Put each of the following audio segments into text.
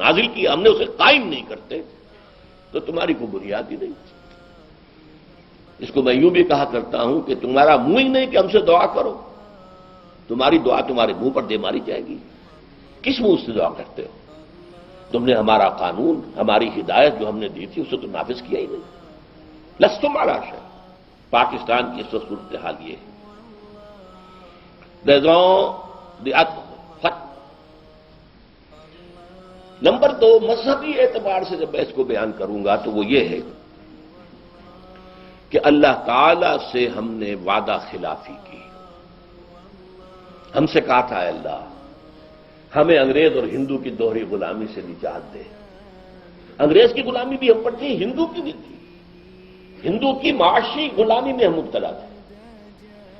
نازل کیا ہم نے اسے قائم نہیں کرتے تو تمہاری کوئی بنیاد ہی نہیں۔ اس کو میں یوں بھی کہا کرتا ہوں کہ تمہارا منہ ہی نہیں کہ ہم سے دعا کرو، تمہاری دعا تمہارے منہ پر دے ماری جائے گی۔ کس منہ سے دعا کرتے ہو؟ تم نے ہمارا قانون، ہماری ہدایت جو ہم نے دی تھی اسے تو نافذ کیا ہی نہیں۔ لستم علی شیء۔ پاکستان کی اس وقت صورتحال یہ ہے۔ نمبر 2، مذہبی اعتبار سے جب میں اس کو بیان کروں گا تو وہ یہ ہے کہ اللہ تعالی سے ہم نے وعدہ خلافی کی۔ ہم سے کہا تھا اے اللہ ہمیں انگریز اور ہندو کی دوہری غلامی سے نجات دے۔ انگریز کی غلامی بھی ہم پر تھی، ہندو کی بھی تھی۔ ہندو کی معاشی غلامی میں ہم مبتلا تھے۔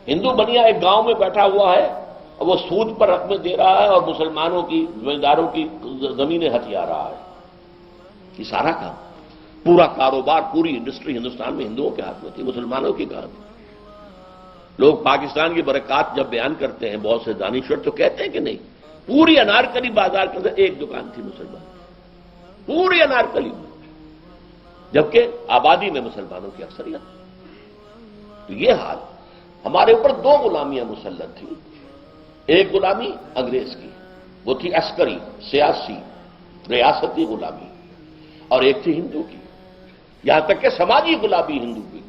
ہندو بنیا ایک گاؤں میں بیٹھا ہوا ہے اور وہ سود پر رقمیں دے رہا ہے اور مسلمانوں کی زمینداروں کی زمینیں ہتھیا رہا ہے۔ یہ سارا کام، پورا کاروبار، پوری انڈسٹری ہندوستان میں ہندوؤں کے ہاتھ میں تھی، مسلمانوں کی کہاں تھی۔ لوگ پاکستان کی برکات جب بیان کرتے ہیں بہت سے دانشور تو کہتے ہیں کہ نہیں، پوری انارکلی بازار کے اندر ایک دکان تھی مسلمان، پوری انارکلی میں، جبکہ آبادی میں مسلمانوں کی اکثریت۔ تو یہ حال، ہمارے اوپر 2 غلامیاں مسلط تھیں۔ ایک غلامی انگریز کی، وہ تھی عسکری، سیاسی، ریاستی غلامی، اور ایک تھی ہندو کی، یہاں تک کہ سماجی غلامی ہندو کی۔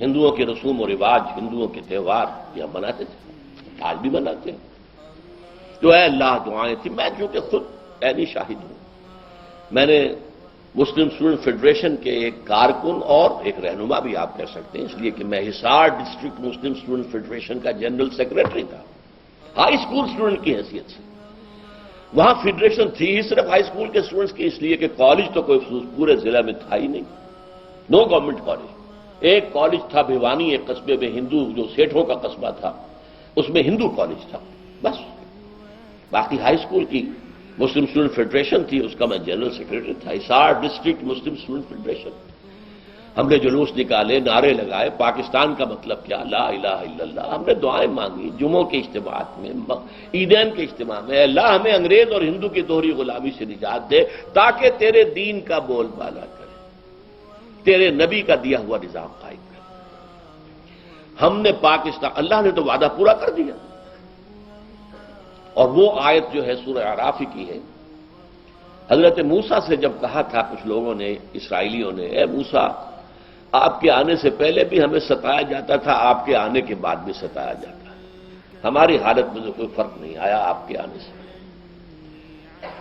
ہندوؤں کے رسوم و رواج، ہندوؤں کے تہوار یہ ہم مناتے تھے، آج بھی مناتے ہیں۔ جو ہے اللہ دعائیں تھیں۔ میں چونکہ خود عینی شاہد ہوں، میں نے مسلم اسٹوڈنٹ فیڈریشن کے ایک کارکن اور ایک رہنما بھی آپ کہہ سکتے ہیں، اس لیے کہ میں حصار ڈسٹرکٹ مسلم اسٹوڈنٹ فیڈریشن کا جنرل سیکرٹری تھا، ہائی اسکول اسٹوڈنٹ کی حیثیت سے۔ وہاں فیڈریشن تھی ہی صرف ہائی اسکول کے اسٹوڈنٹس کی، اس لیے کہ کالج تو کوئی پورے ضلع میں تھا ہی نہیں، نو گورنمنٹ کالج۔ ایک کالج تھا بھیوانی، ایک قصبے میں ہندو، جو سیٹھوں کا قصبہ تھا، اس میں ہندو کالج تھا بس۔ باقی ہائی اسکول کی مسلم اسٹوڈنٹ فیڈریشن تھی، اس کا میں جنرل سیکرٹری تھا، حصار ڈسٹرکٹ مسلم اسٹوڈنٹ فیڈریشن۔ ہم نے جلوس نکالے، نعرے لگائے، پاکستان کا مطلب کیا، لا الہ الا اللہ۔ ہم نے دعائیں مانگی جمعوں کے اجتماعات میں، عیدین کے اجتماع میں، اے اللہ ہمیں انگریز اور ہندو کی دوہری غلامی سے نجات دے تاکہ تیرے دین کا بول بالا کرے، تیرے نبی کا دیا ہوا نظام قائم کرے۔ ہم نے پاکستان، اللہ نے تو وعدہ پورا کر دیا۔ اور وہ آیت جو ہے سورہ اعراف کی ہے، حضرت موسیٰ سے جب کہا تھا کچھ لوگوں نے، اسرائیلیوں نے، اے موسیٰ آپ کے آنے سے پہلے بھی ہمیں ستایا جاتا تھا، آپ کے آنے کے بعد بھی ستایا جاتا ہے، ہماری حالت میں تو کوئی فرق نہیں آیا آپ کے آنے سے۔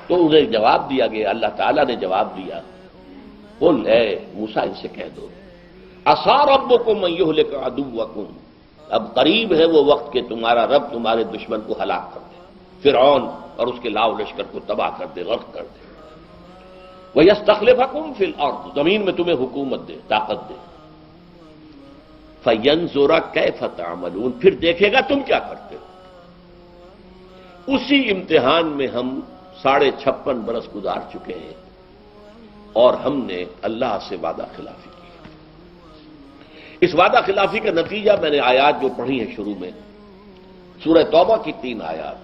تو انہیں جواب دیا گیا، اللہ تعالیٰ نے جواب دیا، قل اے موسیٰ ان سے کہہ دو، عسیٰ ربکم ان یہلک عدوکم، اب قریب ہے وہ وقت کہ تمہارا رب تمہارے دشمن کو ہلاک کر دے، فرعون اور اس کے لاؤ لشکر کو تباہ کر دے، غرق کر دے، وَيَسْتَخْلِفَكُمْ فِي الْأَرْضِ، زمین میں تمہیں حکومت دے، طاقت دے، فَيَنْظُرَ كَيْفَ تَعْمَلُونَ، پھر دیکھے گا تم کیا کرتے ہو۔ اسی امتحان میں ہم 56.5 برس گزار چکے ہیں اور ہم نے اللہ سے وعدہ خلافی کی۔ اس وعدہ خلافی کا نتیجہ میں نے آیات جو پڑھی ہیں شروع میں، سورہ توبہ کی 3 آیات۔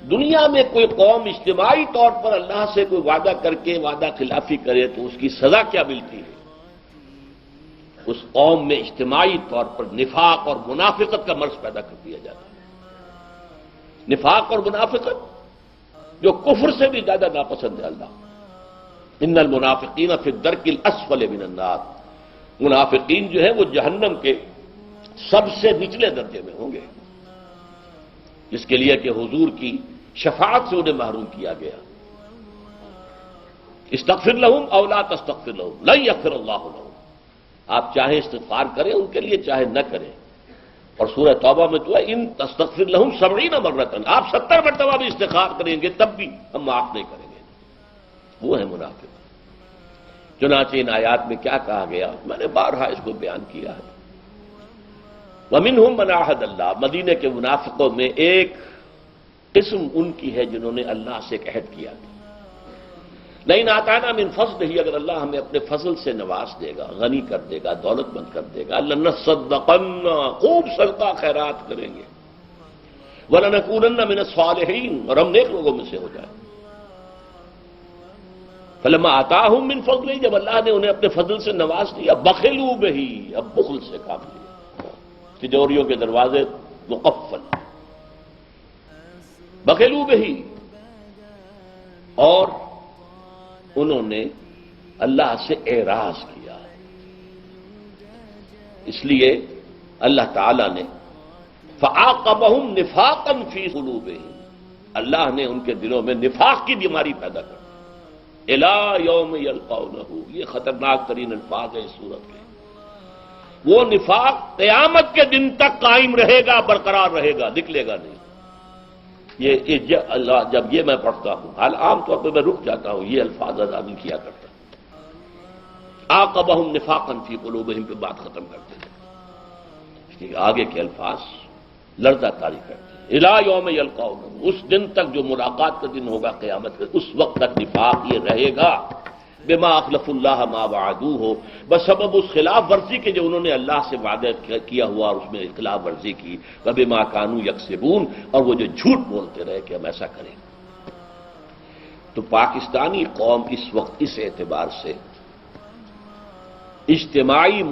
دنیا میں کوئی قوم اجتماعی طور پر اللہ سے کوئی وعدہ کر کے وعدہ خلافی کرے تو اس کی سزا کیا ملتی ہے؟ اس قوم میں اجتماعی طور پر نفاق اور منافقت کا مرض پیدا کر دیا جاتا ہے۔ نفاق اور منافقت جو کفر سے بھی زیادہ ناپسند ہے اللہ۔ ان المنافقین فی الدرک الاسفل من النار، منافقین جو ہے وہ جہنم کے سب سے نچلے درجے میں ہوں گے، جس کے لیے کہ حضور کی شفاعت سے انہیں محروم کیا گیا۔ استغفر لہم او لا تستغفر لہم لن یغفر اللہ لہم، آپ چاہے استغفار کریں ان کے لیے چاہے نہ کریں۔ اور سورہ توبہ میں تو ہے ان تستغفر لہم 70 مرۃ، آپ 70 مرتبہ بھی استغفار کریں گے تب بھی ہم معاف نہیں کریں گے۔ وہ ہے منافق۔ چنانچہ ان آیات میں کیا کہا گیا، میں نے بارہا اس کو بیان کیا ہے، وَمِنْهُمْ مَنْ عَاهَدَ اللَّهُ، مدینے کے منافقوں میں ایک قسم ان کی ہے جنہوں نے اللہ سے ایک عہد کیا تھا، لَئِنْ آتَانَا مِنْ فَضْلِهِ، اگر اللہ ہمیں اپنے فضل سے نواز دے گا، غنی کر دے گا، دولت مند کر دے گا، لَنَصَّدَّقَنَّ، خوب صدقہ خیرات کریں گے، وَلَنَكُونَنَّ مِنَ الصَّالِحِينَ، اور ہم نیک لوگوں میں سے ہو جائیں۔ فلما آتاہم من فضلہ، جب اللہ نے انہیں اپنے فضل سے نواز دیا، بخلوا بہ، اب بخل سے کام لیا، تجوریوں کے دروازے مقفل، بخلوا بہ، اور انہوں نے اللہ سے اعراض کیا۔ اس لیے اللہ تعالی نے فعاقبہم نفاقا فی قلوبہم، اللہ نے ان کے دلوں میں نفاق کی بیماری پیدا کر دی۔ الی یوم یلقونہ، یہ خطرناک ترین الفاظ ہیں اس صورت کے۔ وہ نفاق قیامت کے دن تک قائم رہے گا، برقرار رہے گا، نکلے گا نہیں۔ اللہ جب یہ میں پڑھتا ہوں، حال عام طور پہ میں رک جاتا ہوں، یہ الفاظ ادا نہیں کیا کرتا۔ عاقبہم نفاقا فی قلوبہم پہ بات ختم کرتے ہیں، اس لیے آگے کے الفاظ لرزہ طاری کرتے ہیں۔ الی یوم یلقونہ، اس دن تک جو ملاقات کا دن ہوگا قیامت کے، اس وقت تک نفاق یہ رہے گا۔ بما اخلف اللہ ما وعدوہ، بسبب اس خلاف ورزی کے جو انہوں نے اللہ سے وعدہ کیا ہوا اور اس میں خلاف ورزی کی، وبما کانوا یکسبون، اور وہ جو جھوٹ بولتے رہے کہ ہم ایسا کریں۔ تو پاکستانی قوم اس وقت اس اعتبار سے اجتماعی